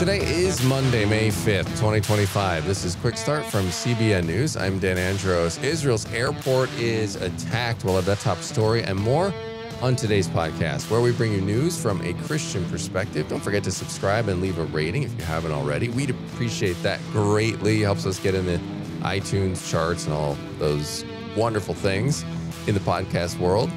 Today is Monday, May 5th, 2025. This is Quick Start from CBN News. I'm Dan Andros. Israel's airport is attacked. We'll have that top story and more on today's podcast, where we bring you news from a Christian perspective. Don't forget to subscribe and leave a rating if you haven't already. We'd appreciate that greatly. It helps us get in the iTunes charts and all those wonderful things in the podcast world.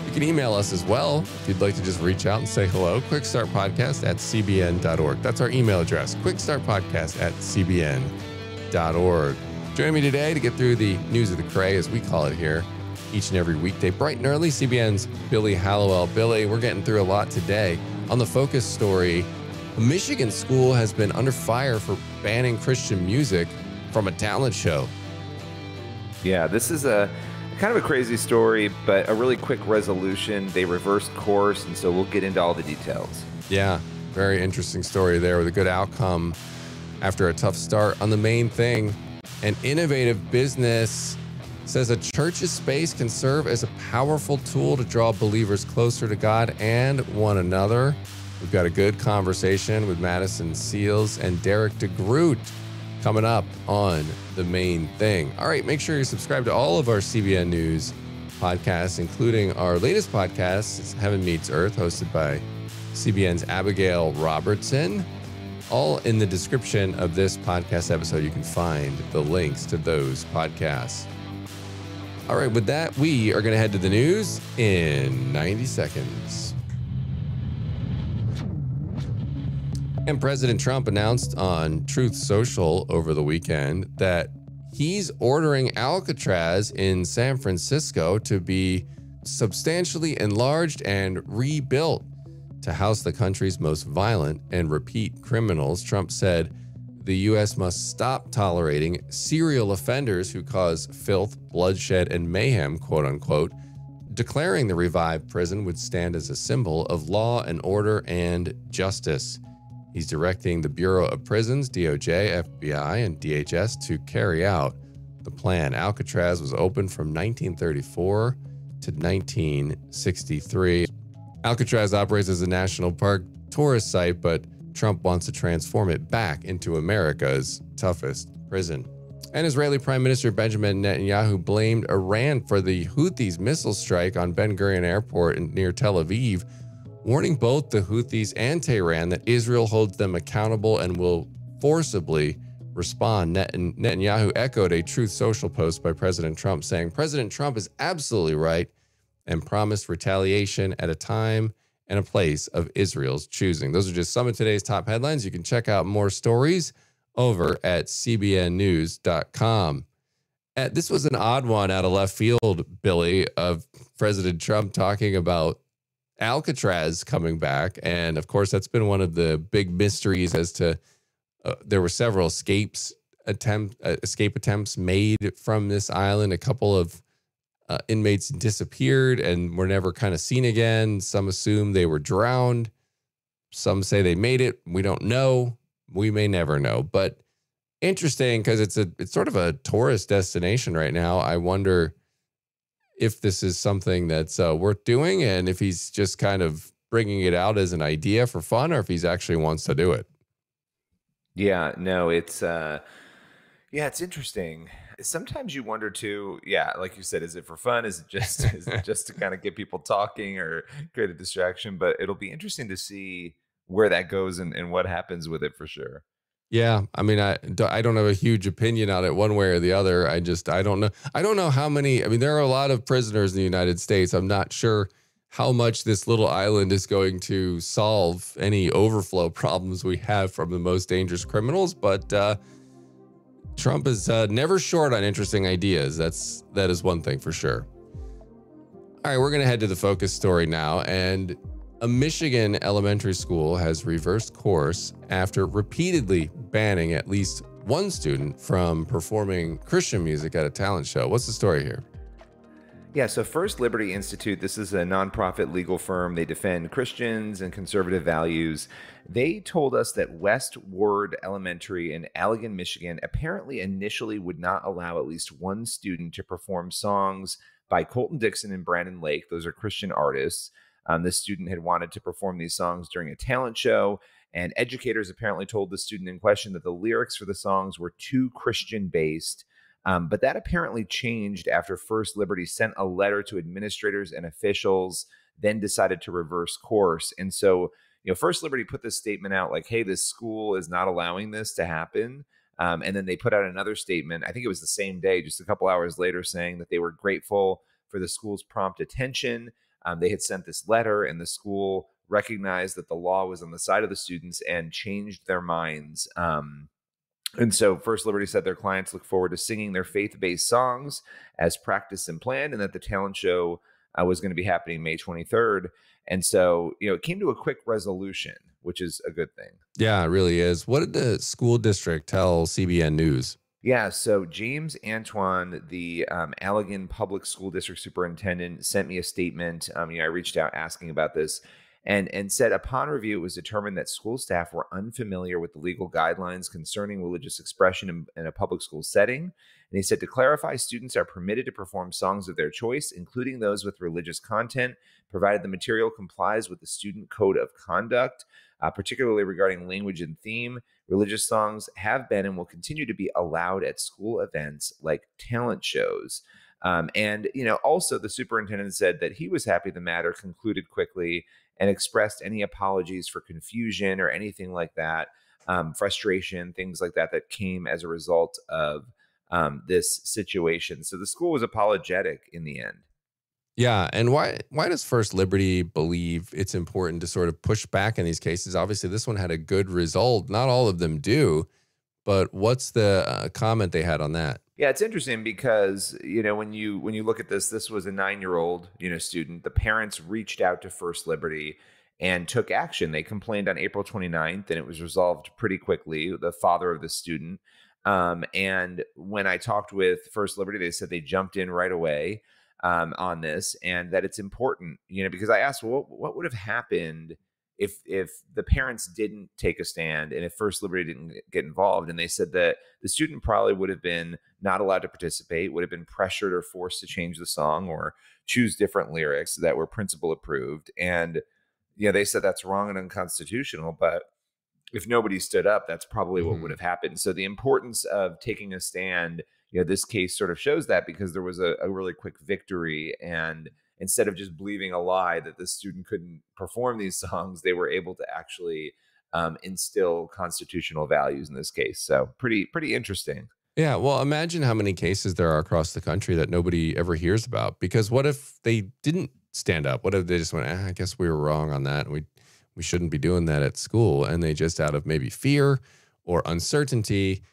You can email us as well if you'd like to just reach out and say hello. quickstartpodcast@cbn.org. That's our email address, quickstartpodcast@cbn.org. Join me today to get through the news of the cray, as we call it here, each and every weekday, bright and early. CBN's Billy Hallowell. Billy, we're getting through a lot today. On the focus story, a Michigan school has been under fire for banning Christian music from a talent show. Yeah, this is a kind of a crazy story, but a really quick resolution. They reversed course, and so we'll get into all the details. Yeah, very interesting story there with a good outcome after a tough start. On the main thing, an innovative business says a church's space can serve as a powerful tool to draw believers closer to God and one another. We've got a good conversation with Madison Seals and DeGroot coming up on the main thing. All right, make sure you subscribe to all of our CBN News podcasts, including our latest podcast, it's Heaven Meets Earth, hosted by CBN's Abigail Robertson. All in the description of this podcast episode, you can find the links to those podcasts. All right, with that, we are going to head to the news in 90 seconds. And President Trump announced on Truth Social over the weekend that he's ordering Alcatraz in San Francisco to be substantially enlarged and rebuilt to house the country's most violent and repeat criminals. Trump said the U.S. must stop tolerating serial offenders who cause filth, bloodshed, and mayhem, quote unquote, declaring the revived prison would stand as a symbol of law and order and justice. He's directing the Bureau of Prisons, DOJ, FBI, and DHS to carry out the plan. Alcatraz was opened from 1934 to 1963. Alcatraz operates as a national park tourist site, but Trump wants to transform it back into America's toughest prison. And Israeli Prime Minister Benjamin Netanyahu blamed Iran for the Houthis missile strike on Ben Gurion Airport near Tel Aviv, warning both the Houthis and Tehran that Israel holds them accountable and will forcibly respond. Netanyahu echoed a Truth Social post by President Trump saying, "President Trump is absolutely right and promised retaliation at a time and a place of Israel's choosing." Those are just some of today's top headlines. You can check out more stories over at cbnnews.com. This was an odd one out of left field, Billy, of President Trump talking about Alcatraz coming back. And of course, that's been one of the big mysteries as to there were several escape attempts made from this island. A couple of inmates disappeared and were never kind of seen again. Some assume they were drowned. Some say they made it. We don't know. We may never know. But interesting, because it's sort of a tourist destination right now. I wonder if this is something that's worth doing, and if he's just kind of bringing it out as an idea for fun, or if he's actually wants to do it. Yeah, no, it's interesting. Sometimes you wonder too, yeah, like you said, is it for fun? Is it just to kind of get people talking or create a distraction? But it'll be interesting to see where that goes and what happens with it for sure. Yeah, I mean, I don't have a huge opinion on it one way or the other. I don't know. I don't know how many. I mean, there are a lot of prisoners in the United States. I'm not sure how much this little island is going to solve any overflow problems we have from the most dangerous criminals. But Trump is never short on interesting ideas. That is one thing for sure. All right, we're going to head to the focus story now. And a Michigan elementary school has reversed course after repeatedly banning at least one student from performing Christian music at a talent show. What's the story here? Yeah, so First Liberty Institute, this is a nonprofit legal firm. They defend Christians and conservative values. They told us that Westward Elementary in Allegan, Michigan, apparently initially would not allow at least one student to perform songs by Colton Dixon and Brandon Lake. Those are Christian artists. This student had wanted to perform these songs during a talent show, And educators apparently told the student in question that the lyrics for the songs were too Christian-based. But that apparently changed after First Liberty sent a letter to administrators and officials, then decided to reverse course. And so, First Liberty put this statement out like, hey, this school is not allowing this to happen. And then they put out another statement, I think it was the same day, just a couple hours later, saying that they were grateful for the school's prompt attention. They had sent this letter, and the school recognized that the law was on the side of the students and changed their minds. And so First Liberty said their clients look forward to singing their faith-based songs as practiced and planned, and that the talent show was going to be happening May 23rd. And so, it came to a quick resolution, which is a good thing. Yeah, it really is. What did the school district tell CBN News? Yeah, so James Antoine, the Allegan Public School District Superintendent, sent me a statement. I reached out asking about this. And said, upon review, it was determined that school staff were unfamiliar with the legal guidelines concerning religious expression in a public school setting. And he said, to clarify, students are permitted to perform songs of their choice, including those with religious content, provided the material complies with the student code of conduct, particularly regarding language and theme. Religious songs have been and will continue to be allowed at school events like talent shows. Also the superintendent said that he was happy the matter concluded quickly and expressed any apologies for confusion or anything like that, frustration, things like that came as a result of this situation. So the school was apologetic in the end. Yeah. And why does First Liberty believe it's important to sort of push back in these cases? Obviously, this one had a good result. Not all of them do. But what's the comment they had on that? Yeah, it's interesting because, when you look at this was a 9-year-old, student. The parents reached out to First Liberty and took action. They complained on April 29th, and it was resolved pretty quickly, the father of the student. And when I talked with First Liberty, they said they jumped in right away on this, and that it's important, because I asked, well, what would have happened if the parents didn't take a stand and if First Liberty didn't get involved? And they said that the student probably would have been not allowed to participate, would have been pressured or forced to change the song or choose different lyrics that were principal approved. And, they said that's wrong and unconstitutional, but if nobody stood up, that's probably what would have happened. So the importance of taking a stand, this case sort of shows that, because there was a really quick victory, and instead of just believing a lie that the student couldn't perform these songs, they were able to actually instill constitutional values in this case. So pretty interesting. Yeah, well, imagine how many cases there are across the country that nobody ever hears about. Because what if they didn't stand up? What if they just went, I guess we were wrong on that. We shouldn't be doing that at school. And they just, out of maybe fear or uncertainty,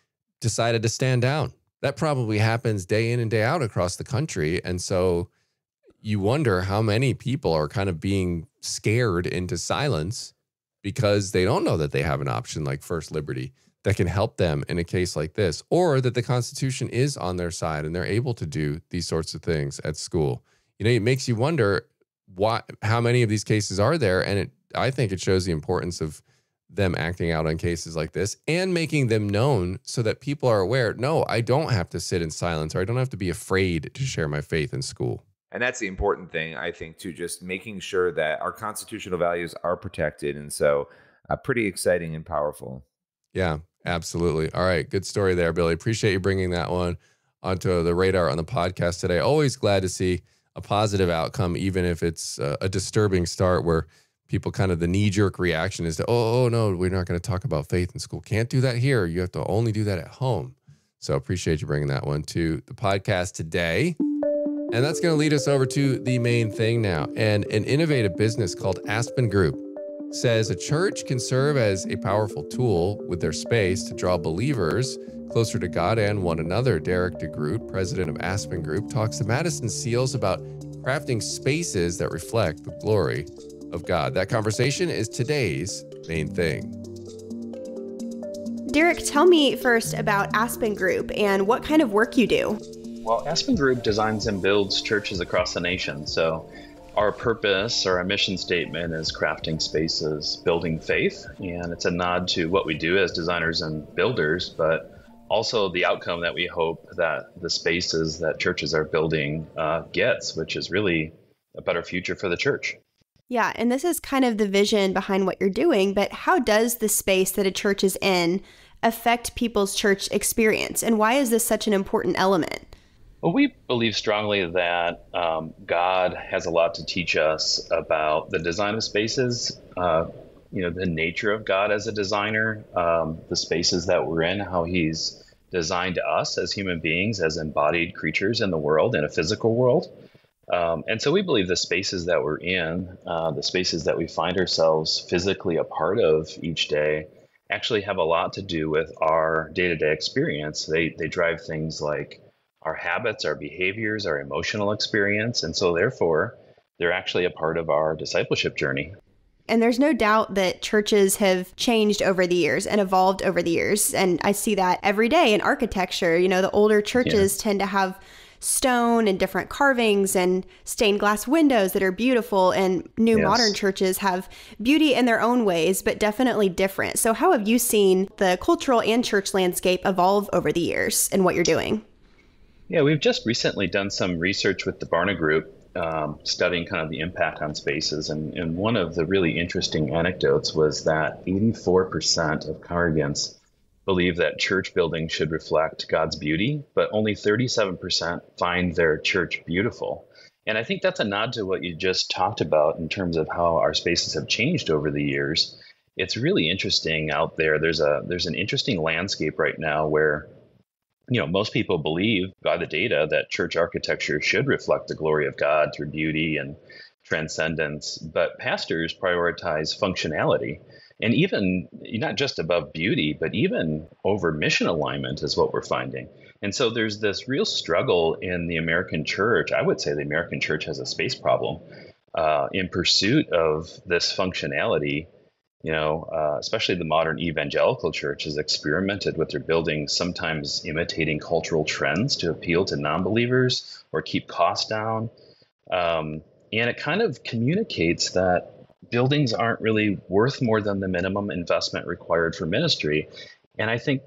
decided to stand down. That probably happens day in and day out across the country. And so you wonder how many people are kind of being scared into silence because they don't know that they have an option like First Liberty that can help them in a case like this, or that the Constitution is on their side and they're able to do these sorts of things at school. It makes you wonder how many of these cases are there. And I think it shows the importance of them acting out on cases like this and making them known so that people are aware, no, I don't have to sit in silence, or I don't have to be afraid to share my faith in school. And that's the important thing, I think, too, just making sure that our constitutional values are protected. And so pretty exciting and powerful. Yeah, absolutely. All right. Good story there, Billy. Appreciate you bringing that one onto the radar on the podcast today. Always glad to see a positive outcome, even if it's a disturbing start where people kind of the knee-jerk reaction is to, oh, no, we're not going to talk about faith in school. Can't do that here. You have to only do that at home. So appreciate you bringing that one to the podcast today. And that's going to lead us over to the main thing now. And an innovative business called Aspen Group says a church can serve as a powerful tool with their space to draw believers closer to God and one another. Derek DeGroot, president of Aspen Group, talks to Madison Seals about crafting spaces that reflect the glory of God. That conversation is today's main thing. Derek, tell me first about Aspen Group and what kind of work you do. Well, Aspen Group designs and builds churches across the nation. So our purpose or our mission statement is crafting spaces, building faith. And it's a nod to what we do as designers and builders, but also the outcome that we hope that the spaces that churches are building gets, which is really a better future for the church. Yeah, and this is kind of the vision behind what you're doing, but how does the space that a church is in affect people's church experience? And why is this such an important element? Well, we believe strongly that God has a lot to teach us about the design of spaces, the nature of God as a designer, the spaces that we're in, how he's designed us as human beings, as embodied creatures in the world, in a physical world. And so we believe the spaces that we're in, the spaces that we find ourselves physically a part of each day, actually have a lot to do with our day-to-day experience. They drive things like our habits, our behaviors, our emotional experience. And so therefore, they're actually a part of our discipleship journey. And there's no doubt that churches have changed over the years and evolved over the years. And I see that every day in architecture. The older churches tend to have stone and different carvings and stained glass windows that are beautiful. And new modern churches have beauty in their own ways, but definitely different. So how have you seen the cultural and church landscape evolve over the years and what you're doing? Yeah, we've just recently done some research with the Barna Group, studying kind of the impact on spaces. And one of the really interesting anecdotes was that 84% of congregants believe that church buildings should reflect God's beauty, but only 37% find their church beautiful. And I think that's a nod to what you just talked about in terms of how our spaces have changed over the years. It's really interesting out there. There's an interesting landscape right now where most people believe by the data that church architecture should reflect the glory of God through beauty and transcendence, but pastors prioritize functionality. And even not just above beauty, but even over mission alignment is what we're finding. And so there's this real struggle in the American church. I would say the American church has a space problem in pursuit of this functionality. Especially the modern evangelical church has experimented with their buildings, sometimes imitating cultural trends to appeal to non-believers or keep costs down. And it kind of communicates that buildings aren't really worth more than the minimum investment required for ministry. And I think,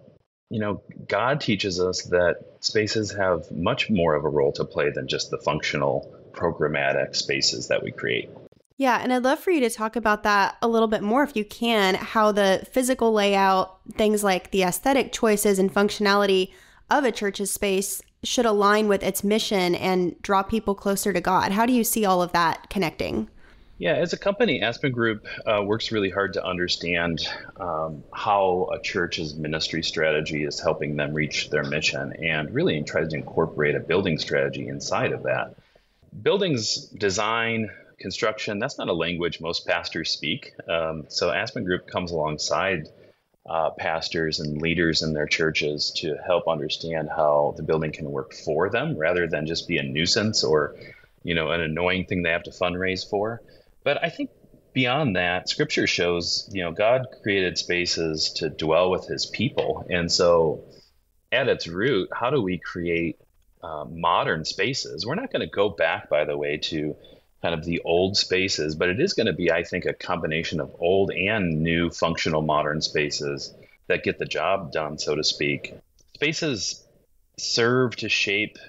God teaches us that spaces have much more of a role to play than just the functional, programmatic spaces that we create. Yeah, and I'd love for you to talk about that a little bit more if you can, how the physical layout, things like the aesthetic choices and functionality of a church's space should align with its mission and draw people closer to God. How do you see all of that connecting? Yeah, as a company, Aspen Group works really hard to understand how a church's ministry strategy is helping them reach their mission and really tries to incorporate a building strategy inside of that. Buildings design, construction, that's not a language most pastors speak. So Aspen Group comes alongside pastors and leaders in their churches to help understand how the building can work for them rather than just be a nuisance or, an annoying thing they have to fundraise for. But I think beyond that, Scripture shows, God created spaces to dwell with his people. And so at its root, how do we create modern spaces? We're not going to go back, by the way, to kind of the old spaces, but it is going to be, I think, a combination of old and new functional modern spaces that get the job done, so to speak. Spaces serve to shape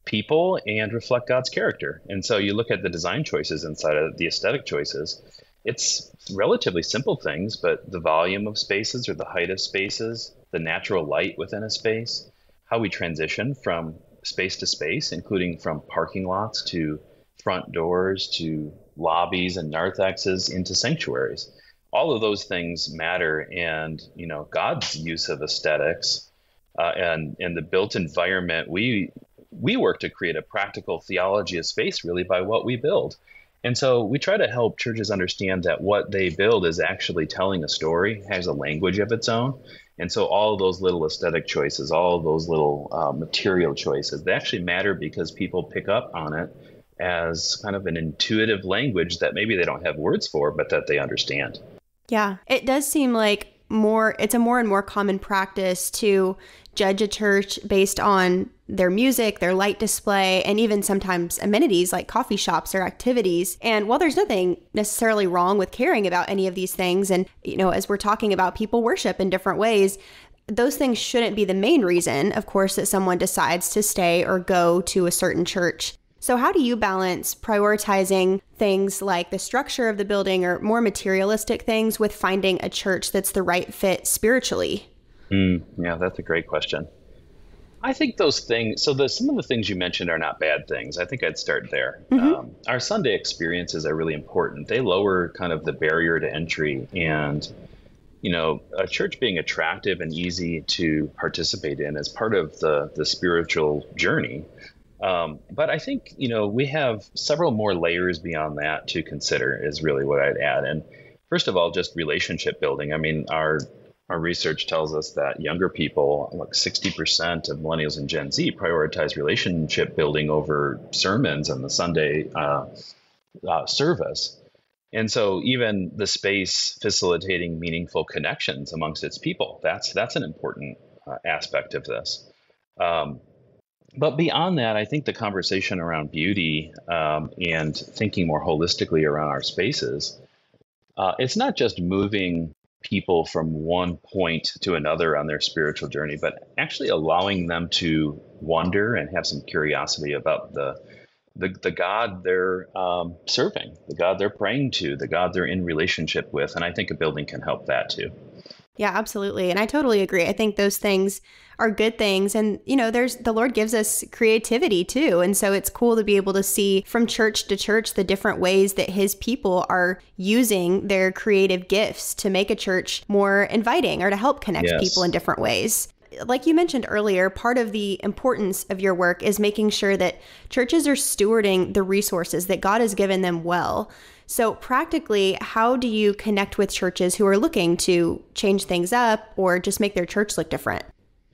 people and reflect God's character. And so you look at the design choices inside of the aesthetic choices, it's relatively simple things, but the volume of spaces or the height of spaces, the natural light within a space, how we transition from space to space, including from parking lots to front doors to lobbies and narthexes into sanctuaries. All of those things matter. And, God's use of aesthetics and the built environment, we work to create a practical theology of space really by what we build. And so we try to help churches understand that what they build is actually telling a story, has a language of its own. And so all of those little aesthetic choices, all of those little material choices, they actually matter because people pick up on it as kind of an intuitive language that maybe they don't have words for, but that they understand. Yeah, it does seem like it's a more and more common practice to judge a church based on their music, their light display, and even sometimes amenities like coffee shops or activities. And while there's nothing necessarily wrong with caring about any of these things, and, as we're talking about, people worship in different ways, those things shouldn't be the main reason, of course, that someone decides to stay or go to a certain church. So how do you balance prioritizing things like the structure of the building or more materialistic things with finding a church that's the right fit spiritually? Yeah, that's a great question. I think those things, some of the things you mentioned are not bad things. I think I'd start there. Our Sunday experiences are really important. They lower kind of the barrier to entry, and a church being attractive and easy to participate in is part of the spiritual journey. But I think, we have several more layers beyond that to consider is really what I'd add. And first of all, just relationship building. I mean, our research tells us that younger people, like 60% of millennials and Gen Z, prioritize relationship building over sermons and the Sunday service. And so even the space facilitating meaningful connections amongst its people, that's an important aspect of this. But beyond that, I think the conversation around beauty and thinking more holistically around our spaces, it's not just moving people from one point to another on their spiritual journey, but actually allowing them to wonder and have some curiosity about the God they're serving, the God they're praying to, the God they're in relationship with. And I think a building can help that too. Yeah, absolutely. And I totally agree. I think those things are good things. And, the Lord gives us creativity too. And so it's cool to be able to see from church to church the different ways that his people are using their creative gifts to make a church more inviting or to help connect people in different ways. Like you mentioned earlier, part of the importance of your work is making sure that churches are stewarding the resources that God has given them well. So practically, how do you connect with churches who are looking to change things up or just make their church look different?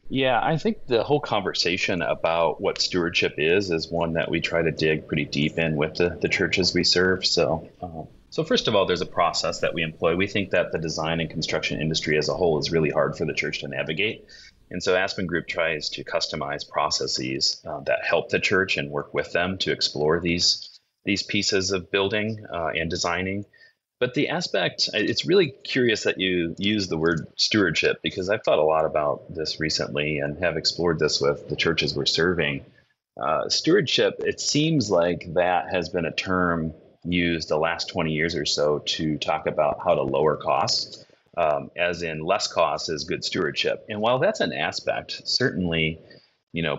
Yeah, I think the whole conversation about what stewardship is one that we try to dig pretty deep in with the churches we serve. So first of all, there's a process that we employ. We think that the design and construction industry as a whole is really hard for the church to navigate. And so Aspen Group tries to customize processes that help the church and work with them to explore these pieces of building and designing. But the aspect, it's really curious that you use the word stewardship, because I've thought a lot about this recently and have explored this with the churches we're serving. Stewardship, it seems like that has been a term used the last 20 years or so to talk about how to lower costs, as in less costs is good stewardship. And while that's an aspect, certainly,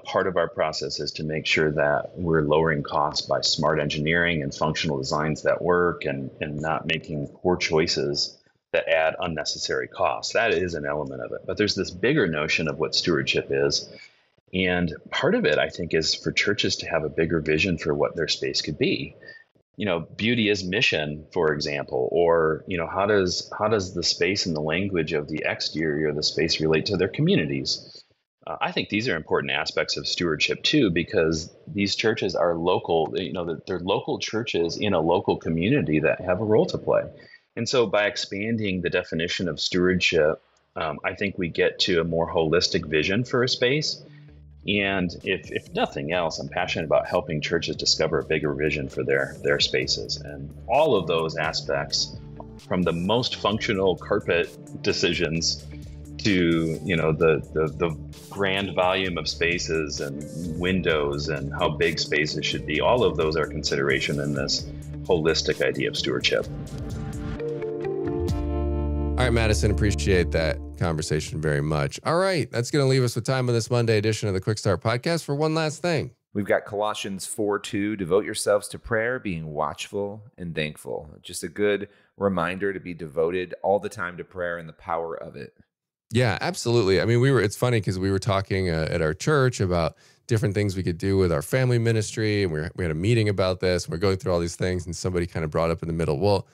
part of our process is to make sure that we're lowering costs by smart engineering and functional designs that work and not making poor choices that add unnecessary costs. That is an element of it. But there's this bigger notion of what stewardship is. And part of it, I think, is for churches to have a bigger vision for what their space could be. Beauty is mission, for example, or, how does the space and the language of the exterior of the space relate to their communities? I think these are important aspects of stewardship too, because these churches are local, they're local churches in a local community that have a role to play. And so by expanding the definition of stewardship, I think we get to a more holistic vision for a space. And if nothing else, I'm passionate about helping churches discover a bigger vision for their spaces. And all of those aspects, from the most functional carpet decisions to the grand volume of spaces and windows and how big spaces should be, all of those are consideration in this holistic idea of stewardship. All right, Madison, appreciate that conversation very much. All right, that's going to leave us with time on this Monday edition of the Quick Start Podcast for one last thing. We've got Colossians 4:2, devote yourselves to prayer, being watchful and thankful. Just a good reminder to be devoted all the time to prayer and the power of it. Yeah, absolutely. I mean, it's funny because we were talking at our church about different things we could do with our family ministry. And we had a meeting about this. And we're going through all these things. And somebody kind of brought up in the middle, well,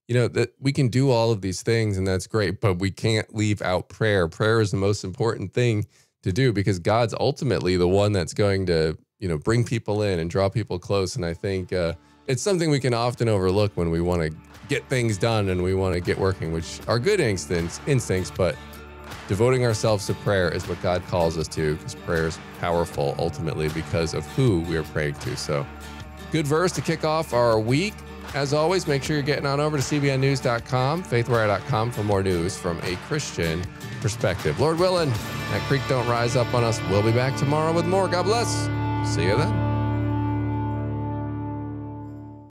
that we can do all of these things and that's great, but we can't leave out prayer. Prayer is the most important thing to do because God's ultimately the one that's going to, bring people in and draw people close. And I think it's something we can often overlook when we want to get things done and we want to get working, which are good instincts, but devoting ourselves to prayer is what God calls us to, because prayer is powerful ultimately because of who we are praying to. So good verse to kick off our week. As always, make sure you're getting on over to cbnnews.com, faithwire.com for more news from a Christian perspective. Lord willing, that creek don't rise up on us. We'll be back tomorrow with more. God bless. See you then.